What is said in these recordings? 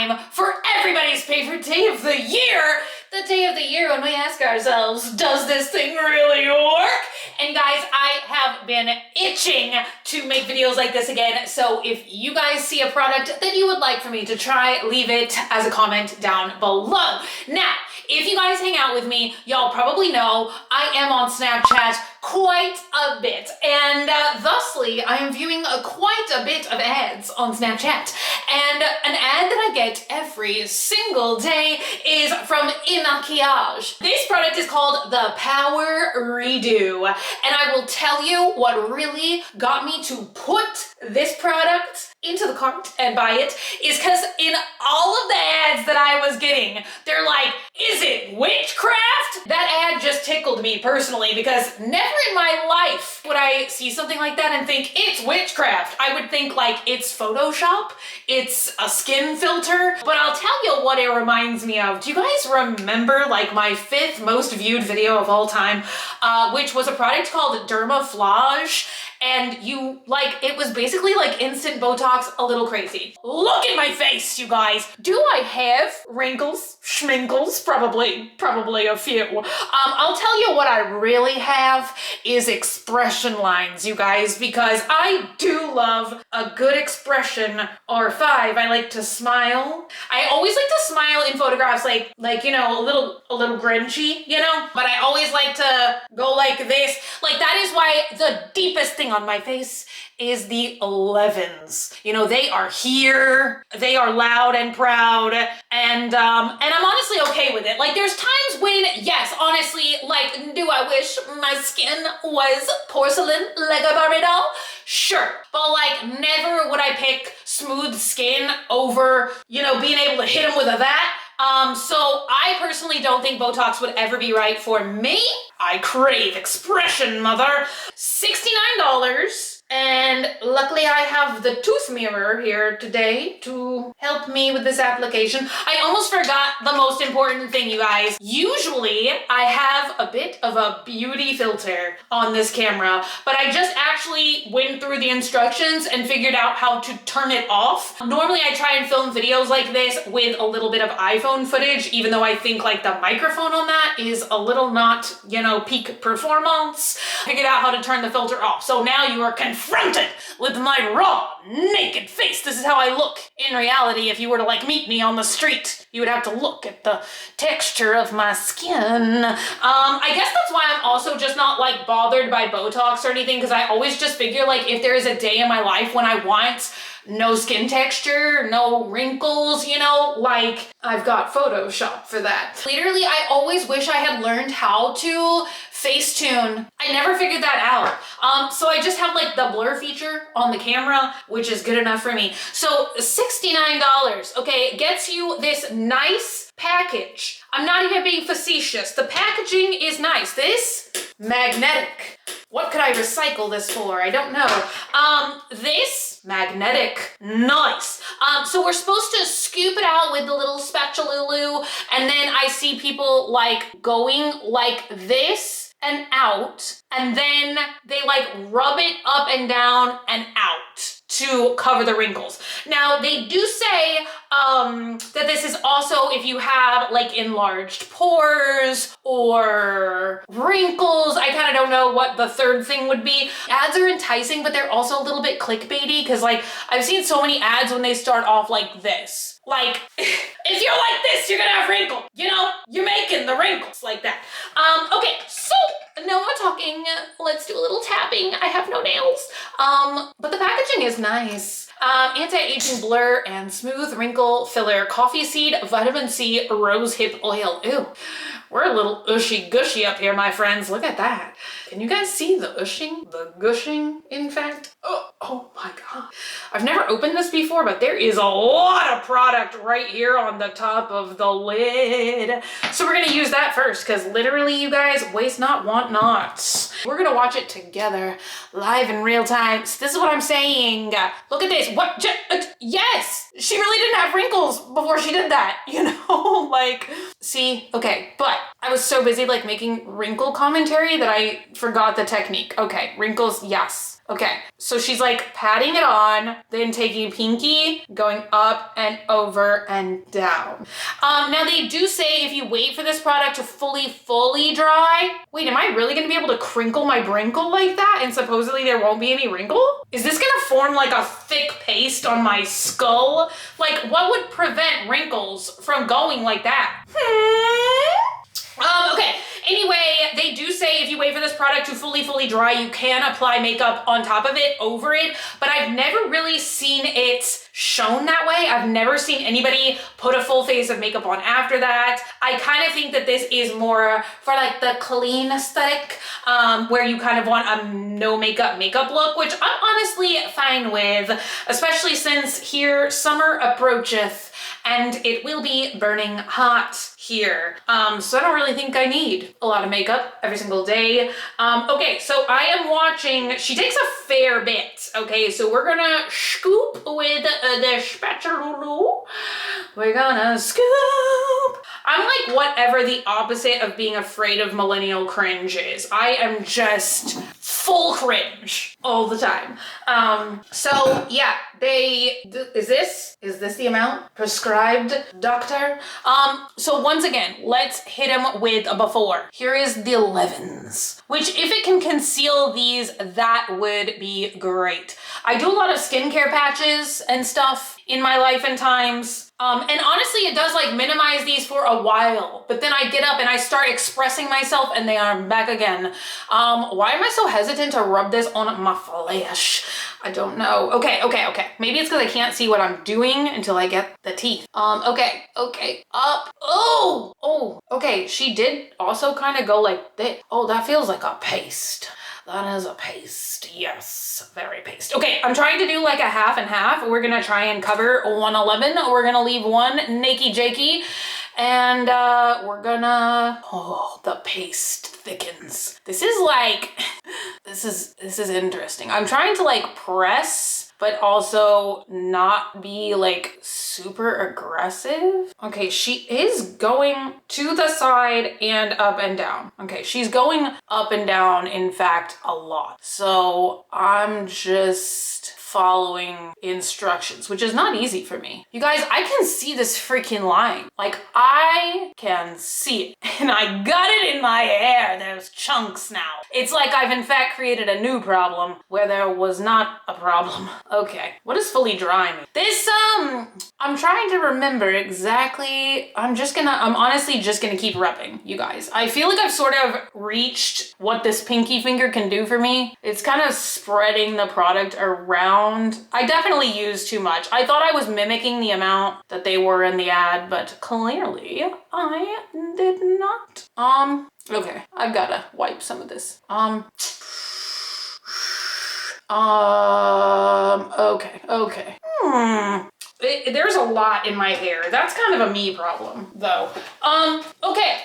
time for everybody's favorite day of the year. The day of the year when we ask ourselves, does this thing really work? And guys, I have been itching to make videos like this again. So if you guys see a product that you would like for me to try, leave it as a comment down below. Now, if you guys hang out with me, y'all probably know I am on Snapchat quite a bit, and thusly I am viewing quite a bit of ads on Snapchat. And an ad that I get every single day is from Makiage. This product is called the Power Redo, and I will tell you what really got me to put this product into the cart and buy it is because in all of the ads that I was getting, they're like, is it witchcraft? That ad just tickled me personally because never in my life would I see something like that and think it's witchcraft. I would think like it's Photoshop, it's a skin filter, but I'll tell you what it reminds me of. Do you guys remember like my 5th most viewed video of all time, which was a product called Dermaflage? And it was basically like instant Botox, a little crazy. Look at my face, you guys. Do I have wrinkles, schminkles? Probably a few. I'll tell you what I really have is expression lines, you guys, because I do love a good expression or 5. I like to smile. I always like to smile in photographs like you know, a little grinchy, you know, but I always like to go like this. Like that is why the deepest thing on my face is the 11s. You know, they are here, they are loud and proud, and I'm honestly okay with it. Like there's times when, yes, honestly, like, do I wish my skin was porcelain like a Barbie doll? Sure, but like never would I pick smooth skin over, you know, being able to hit them with a vat. So I personally don't think Botox would ever be right for me. I crave expression, mother. $69. And luckily I have the tooth mirror here today to help me with this application. I almost forgot the most important thing, you guys. Usually I have a bit of a beauty filter on this camera, but I just actually went through the instructions and figured out how to turn it off. Normally I try and film videos like this with a little bit of iPhone footage, even though I think like the microphone on that is a little not, you know, peak performance. Figured out how to turn the filter off. So now you are confronted with my raw, naked face. This is how I look in reality. If you were to like meet me on the street, you would have to look at the texture of my skin. I guess that's why I'm also just not like bothered by Botox or anything, because I always just figure like if there is a day in my life when I want no skin texture, no wrinkles, you know, like I've got Photoshop for that. Literally, I always wish I had learned how to Facetune. I never figured that out. So I just have like the blur feature on the camera, which is good enough for me. So $69, okay, gets you this nice package. I'm not even being facetious. The packaging is nice. This, magnetic. What could I recycle this for? I don't know. This, magnetic, nice. So we're supposed to scoop it out with the little spatula, and then I see people like going like this and out, and then they like rub it up and down and out to cover the wrinkles. Now they do say that this is also if you have like enlarged pores or wrinkles. I kind of don't know what the third thing would be. Ads are enticing, but they're also a little bit clickbaity because like I've seen so many ads when they start off like this. Like, if you're like this, you're gonna have wrinkle. You know, you're making the wrinkles like that. Okay, so no more talking. Let's do a little tapping. I have no nails. But the packaging is nice. Anti-aging blur and smooth wrinkle filler, coffee seed, vitamin C, rose hip oil. Ew, we're a little ushy gushy up here, my friends. Look at that. Can you guys see the ushing? The gushing, in fact? Oh my God. I've never opened this before, but there is a lot of product right here on the top of the lid. So we're gonna use that first, because literally, you guys, waste not, want not. We're gonna watch it together, live in real time. So this is what I'm saying. Look at this. What? Yes! She really didn't have wrinkles before she did that, you know? Like, see? Okay, but I was so busy like making wrinkle commentary that I forgot the technique. Okay, wrinkles, yes. Okay, so she's like patting it on, then taking pinky, going up and over and down. Now they do say if you wait for this product to fully dry, wait, am I really gonna be able to crinkle my Wrinkle like that and supposedly there won't be any wrinkle? Is this gonna form like a thick paste on my skull? Like what would prevent wrinkles from going like that? Okay, anyway, they do say if you wait for this product to fully dry, you can apply makeup on top of it, over it, but I've never really seen it shown that way. I've never seen anybody put a full face of makeup on after that. I kind of think that this is more for like the clean aesthetic, where you kind of want a no makeup look, which I'm honestly fine with, especially since here summer approacheth and it will be burning hot here. So I don't really think I need a lot of makeup every single day. Okay, so I am watching, she takes a fair bit. Okay, so we're gonna scoop with the spatula. We're gonna scoop. I'm like whatever the opposite of being afraid of millennial cringe is. I am just full cringe all the time. So yeah, is this the amount prescribed, doctor? So once again, let's hit him with a before. Here is the 11s, which if it can conceal these, that would be great. I do a lot of skincare patches and stuff in my life and times. And honestly, it does like minimize these for a while, but then I get up and I start expressing myself and they are back again. Why am I so hesitant to rub this on my flesh? I don't know. Okay. Maybe it's because I can't see what I'm doing until I get the teeth. Okay, up. Oh, okay. She did also kind of go like this. Oh, that feels like a paste. That is a paste. Yes, very paste. Okay, I'm trying to do like a half and half. We're gonna try and cover 111. We're gonna leave one nakey jakey. And we're gonna, oh, the paste thickens. This is like, this is interesting. I'm trying to like press, but also not be like super aggressive. Okay, she is going to the side and up and down. Okay, she's going up and down, in fact, a lot. So I'm just following instructions, which is not easy for me. You guys, I can see this freaking line. Like, I can see it. And I got it in my hair. There's chunks now. It's like I've in fact created a new problem where there was not a problem. Okay, what does fully dry mean? This, I'm trying to remember exactly. I'm honestly just gonna keep rubbing, you guys. I feel like I've sort of reached what this pinky finger can do for me. It's kind of spreading the product around. I definitely used too much. I thought I was mimicking the amount that they were in the ad, but clearly I did not. Okay, I've gotta wipe some of this. Okay. There's a lot in my hair. That's kind of a me problem, though. Okay.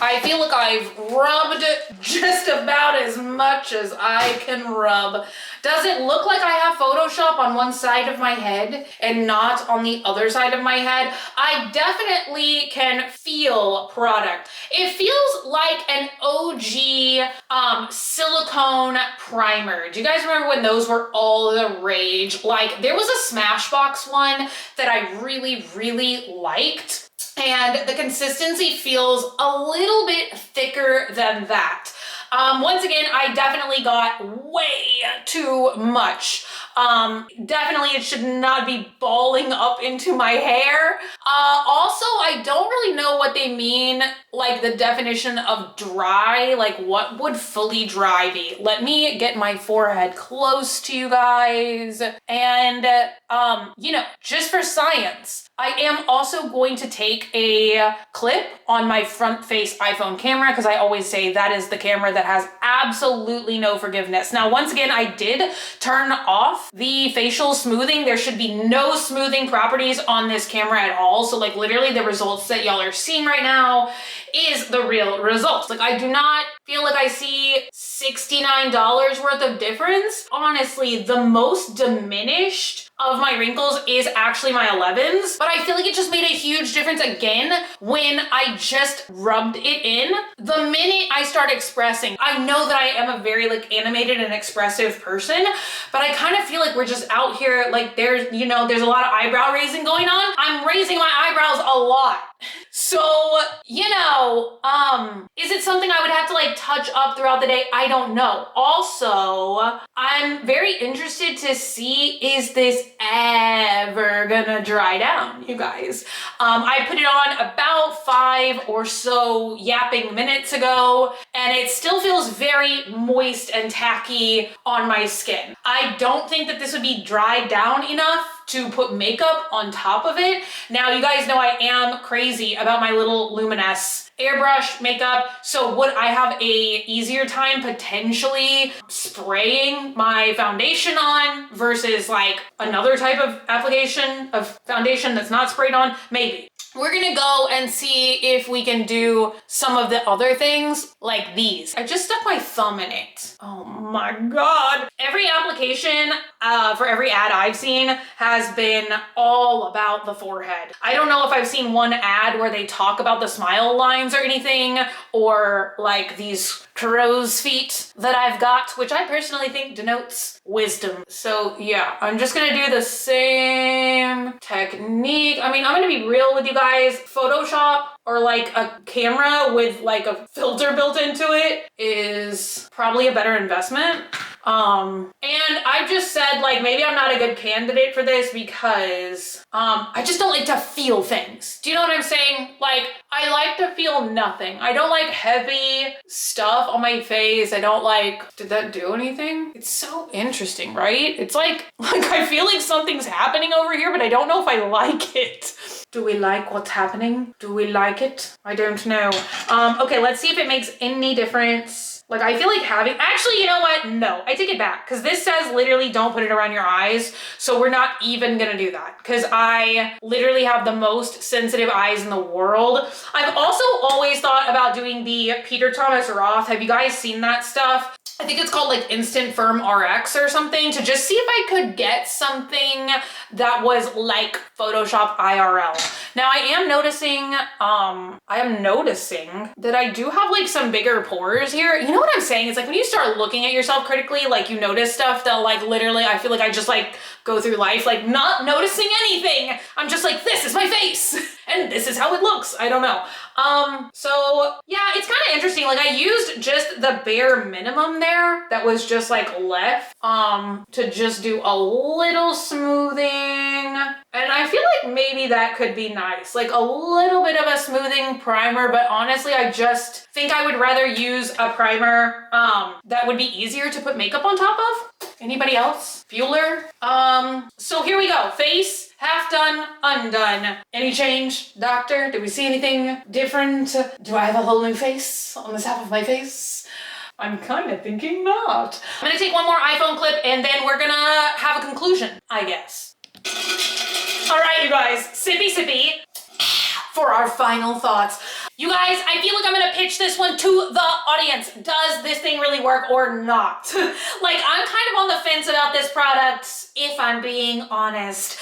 I feel like I've rubbed just about as much as I can rub. Does it look like I have Photoshop on one side of my head and not on the other side of my head? I definitely can feel product. It feels like an OG silicone primer. Do you guys remember when those were all the rage? Like, there was a Smashbox one that I really liked. And the consistency feels a little bit thicker than that. Once again, I definitely got way too much. Definitely it should not be balling up into my hair. Also, I don't really know what they mean, like the definition of dry, like what would fully dry be? Let me get my forehead close to you guys. And, you know, just for science, I am also going to take a clip on my front face iPhone camera because I always say that is the camera that has absolutely no forgiveness. Now, once again, I did turn off the facial smoothing. There should be no smoothing properties on this camera at all. So like literally the results that y'all are seeing right now is the real results. Like I do not feel like I see $69 worth of difference. Honestly, the most diminished of my wrinkles is actually my 11s, but I feel like it just made a huge difference again when I just rubbed it in. The minute I start expressing, I know that I am a very like animated and expressive person, but I kind of feel like we're just out here, like there's, you know, there's a lot of eyebrow raising going on. I'm raising my eyebrows a lot. So, you know, is it something I would have to like touch up throughout the day? I don't know. Also, I'm very interested to see, is this ever gonna dry down, you guys? I put it on about 5 or so yapping minutes ago, and it still feels very moist and tacky on my skin. I don't think that this would be dried down enough to put makeup on top of it. Now, you guys know I am crazy about my little Luminous airbrush makeup, so would I have a easier time potentially spraying my foundation on versus like another type of application of foundation that's not sprayed on? Maybe. We're gonna go and see if we can do some of the other things like these. I just stuck my thumb in it. Oh my God. Every application for every ad I've seen has been all about the forehead. I don't know if I've seen one ad where they talk about the smile lines or anything, or like these crow's feet that I've got, which I personally think denotes wisdom. So yeah, I'm just gonna do the same technique. I mean, I'm gonna be real with you guys. Photoshop or like a camera with like a filter built into it is probably a better investment. And I just said like maybe I'm not a good candidate for this because I just don't like to feel things. Do you know what I'm saying? Like I like to feel nothing. I don't like heavy stuff on my face. I don't like, did that do anything? It's so interesting, right? It's like I feel like something's happening over here, but I don't know if I like it. Do we like what's happening? Do we like it? I don't know. Okay, let's see if it makes any difference. Like I feel like having, actually, you know what? No, I take it back because this says literally don't put it around your eyes. So we're not even gonna do that because I literally have the most sensitive eyes in the world. I've also always thought about doing the Peter Thomas Roth. Have you guys seen that stuff? I think it's called like Instant Firm RX or something, to just see if I could get something that was like Photoshop IRL. Now I am noticing that I do have like some bigger pores here. You know what I'm saying? It's like when you start looking at yourself critically, like you notice stuff that like literally I feel like I just like go through life like not noticing anything. I'm just like, this is my face and this is how it looks. I don't know. So yeah, it's kind of interesting. Like I used just the bare minimum there that was just like left, to just do a little smoothing. And I feel like maybe that could be nice. Like a little bit of a smoothing primer, but honestly, I just think I would rather use a primer, that would be easier to put makeup on top of. Anybody else? Bueller? So here we go. Face. Half done, undone. Any change, doctor? Did we see anything different? Do I have a whole new face on this half of my face? I'm kind of thinking not. I'm gonna take one more iPhone clip and then we're gonna have a conclusion, I guess. All right, you guys, sippy sippy for our final thoughts. You guys, I feel like I'm gonna pitch this one to the audience. Does this thing really work or not? Like, I'm kind of on the fence about this product, if I'm being honest.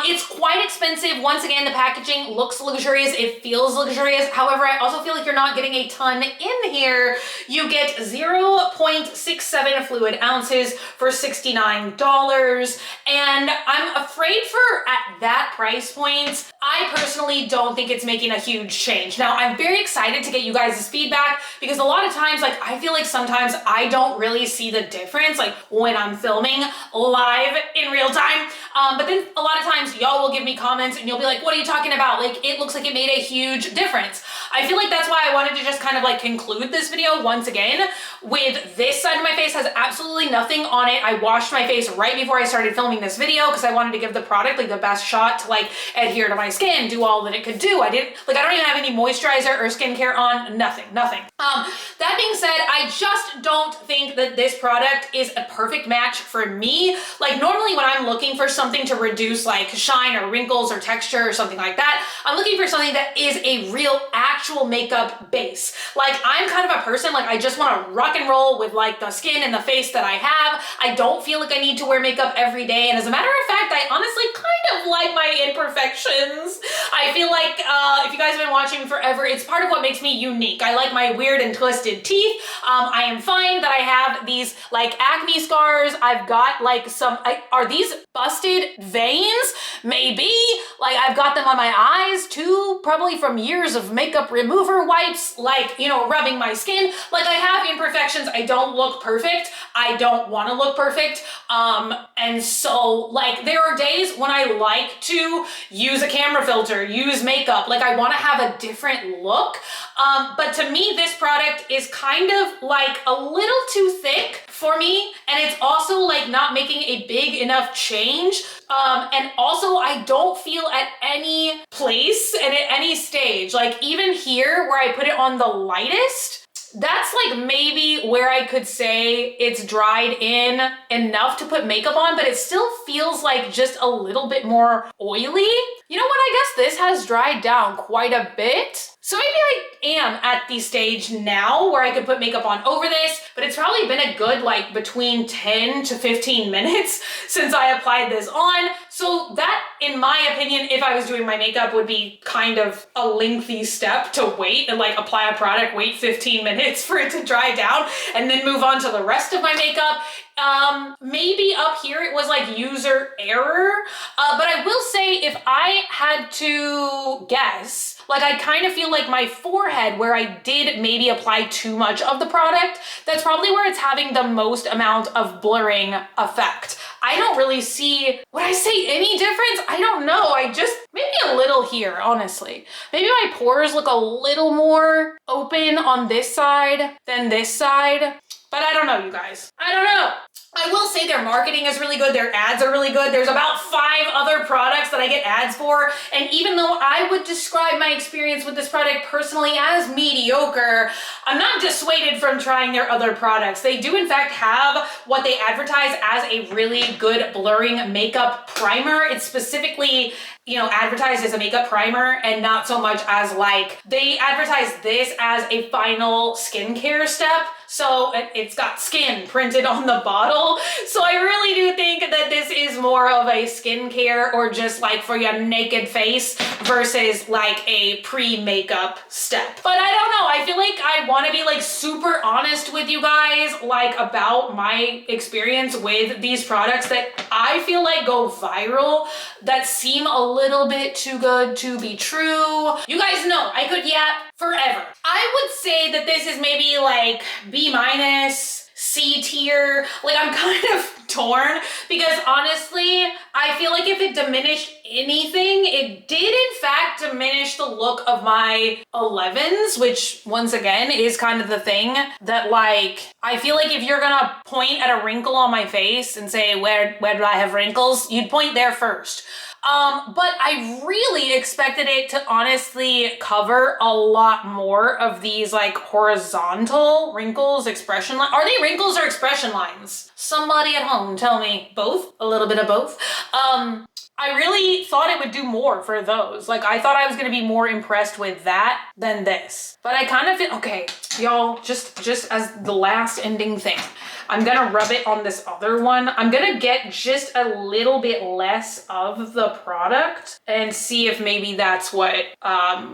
It's quite expensive. Once again, the packaging looks luxurious. It feels luxurious. However, I also feel like you're not getting a ton in here. You get 0.67 fluid ounces for $69. And I'm afraid at that price point, I personally don't think it's making a huge change. Now, I'm very excited to get you guys' feedback because a lot of times, like, I feel like sometimes I don't really see the difference, like when I'm filming live in real time. But then a lot of times y'all will give me comments and you'll be like, what are you talking about? Like, it looks like it made a huge difference. I feel like that's why I wanted to just kind of like conclude this video once again with this side of my face has absolutely nothing on it. I washed my face right before I started filming this video because I wanted to give the product like the best shot to like adhere to my skin, do all that it could do. I don't even have any moisturizer moisturizer or skincare on, nothing. That being said, I just don't think that this product is a perfect match for me. Like normally when I'm looking for something to reduce like shine or wrinkles or texture or something like that, I'm looking for something that is a real actual makeup base. Like I'm kind of a person, like I just want to rock and roll with like the skin and the face that I have. I don't feel like I need to wear makeup every day. And as a matter of fact, I honestly kind of like my imperfections. I feel like if you guys have been watching forever, it's part of what makes me unique. I like my weird and twisted teeth. I am fine that I have these like acne scars. I've got like some, are these busted veins? Maybe. Like I've got them on my eyes too, probably from years of makeup remover wipes, like, you know, rubbing my skin. Like I have imperfections. I don't look perfect. I don't want to look perfect. And so like there are days when I like to use a camera filter, use makeup, like I want to have a different look. But to me, this product is kind of like a little too thick for me. And it's also like not making a big enough change. And also I don't feel at any place and at any stage, like even here where I put it on the lightest, that's like maybe where I could say it's dried in enough to put makeup on, but it still feels like just a little bit more oily. You know what? I guess this has dried down quite a bit. So maybe I am at the stage now where I could put makeup on over this, but it's probably been a good like between 10 to 15 minutes since I applied this on. So that, in my opinion, if I was doing my makeup, would be kind of a lengthy step to wait and like apply a product, wait 15 minutes for it to dry down, and then move on to the rest of my makeup. Maybe up here it was like user error, but I will say if I had to guess, like I kind of feel like my forehead where I did maybe apply too much of the product, that's probably where it's having the most amount of blurring effect. I don't really see, would I say any difference? I don't know. I just, maybe a little here, honestly. Maybe my pores look a little more open on this side than this side. But I don't know, you guys. I don't know. I will say their marketing is really good. Their ads are really good. There's about 5 other products that I get ads for. And even though I would describe my experience with this product personally as mediocre, I'm not dissuaded from trying their other products. They do in fact have what they advertise as a really good blurring makeup primer. It's specifically, you know, advertised as a makeup primer and not so much as like, they advertise this as a final skincare step. So it's got skin printed on the bottle. So I really do think that this is more of a skincare or just like for your naked face versus like a pre-makeup step. But I don't know. I feel like I want to be like super honest with you guys, like about my experience with these products that I feel like go viral, that seem a little bit too good to be true. You guys know I could yap forever. I would say that this is maybe like B-, C tier. Like I'm kind of torn because honestly, I feel like if it diminished anything, it did in fact diminish the look of my 11s, which once again is kind of the thing that like, I feel like if you're gonna point at a wrinkle on my face and say, where do I have wrinkles? You'd point there first. But I really expected it to honestly cover a lot more of these like horizontal wrinkles, expression lines. Are they wrinkles or expression lines? Somebody at home tell me. Both? A little bit of both. I really thought it would do more for those. Like I thought I was gonna be more impressed with that than this. But I kind of feel, okay, y'all, just as the last ending thing, I'm gonna rub it on this other one. I'm gonna get just a little bit less of the product and see if maybe that's what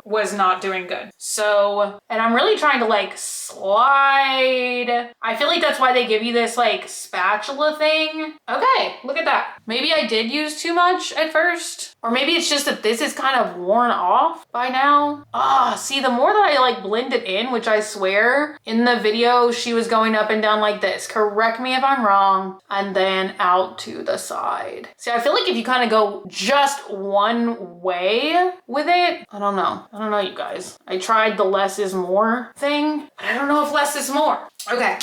was not doing good. So, and I'm really trying to like slide. I feel like that's why they give you this like spatula thing. Okay, look at that. Maybe I did use too much at first, or maybe it's just that this is kind of worn off by now. See, the more that I like blend it in, which I swear in the video she was going up and down like this, correct me if I'm wrong, and then out to the side. See, I feel like if you kind of go just one way with it, I don't know, you guys. I tried the less is more thing, but I don't know if less is more. Okay.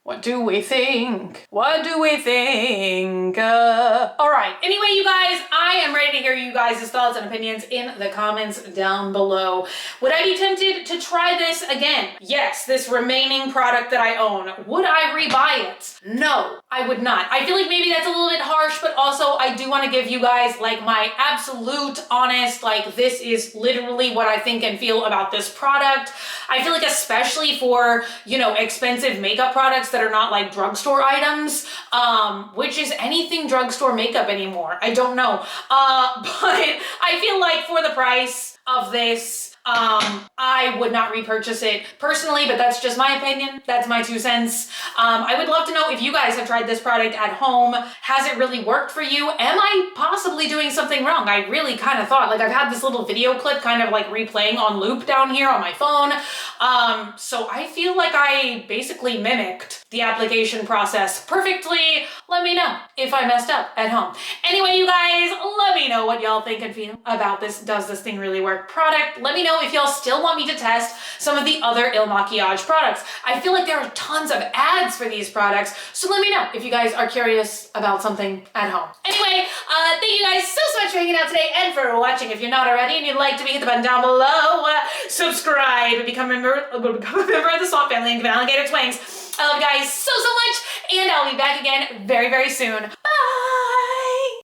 What do we think? What do we think? All right. Anyway, you guys, I am ready to hear you guys' thoughts and opinions in the comments down below. Would I be tempted to try this again? Yes, this remaining product that I own. Would I rebuy it? No, I would not. I feel like maybe that's a little bit harsh, but also I do want to give you guys like my absolute honest, like this is literally what I think and feel about this product. I feel like especially for, you know, expensive makeup products that are not like drugstore items, which is anything drugstore makeup anymore. I don't know. But I feel like for the price of this, I would not repurchase it personally, but that's just my opinion. That's my 2 cents. I would love to know if you guys have tried this product at home. Has it really worked for you? Am I possibly doing something wrong? I really kind of thought, like I've had this little video clip kind of like replaying on loop down here on my phone. So I feel like I basically mimicked the application process perfectly. Let me know if I messed up at home. Anyway, you guys, let me know what y'all think and feel about this Does This Thing Really Work product. Let me know if y'all still want me to test some of the other Makiage products. I feel like there are tons of ads for these products, so let me know if you guys are curious about something at home. Anyway, thank you guys so much for hanging out today and for watching. If you're not already and you'd like to be, hit the button down below, subscribe, and become a member of the Swamp Family and give an alligator twangs. I love you guys so much, and I'll be back again very, very soon. Bye!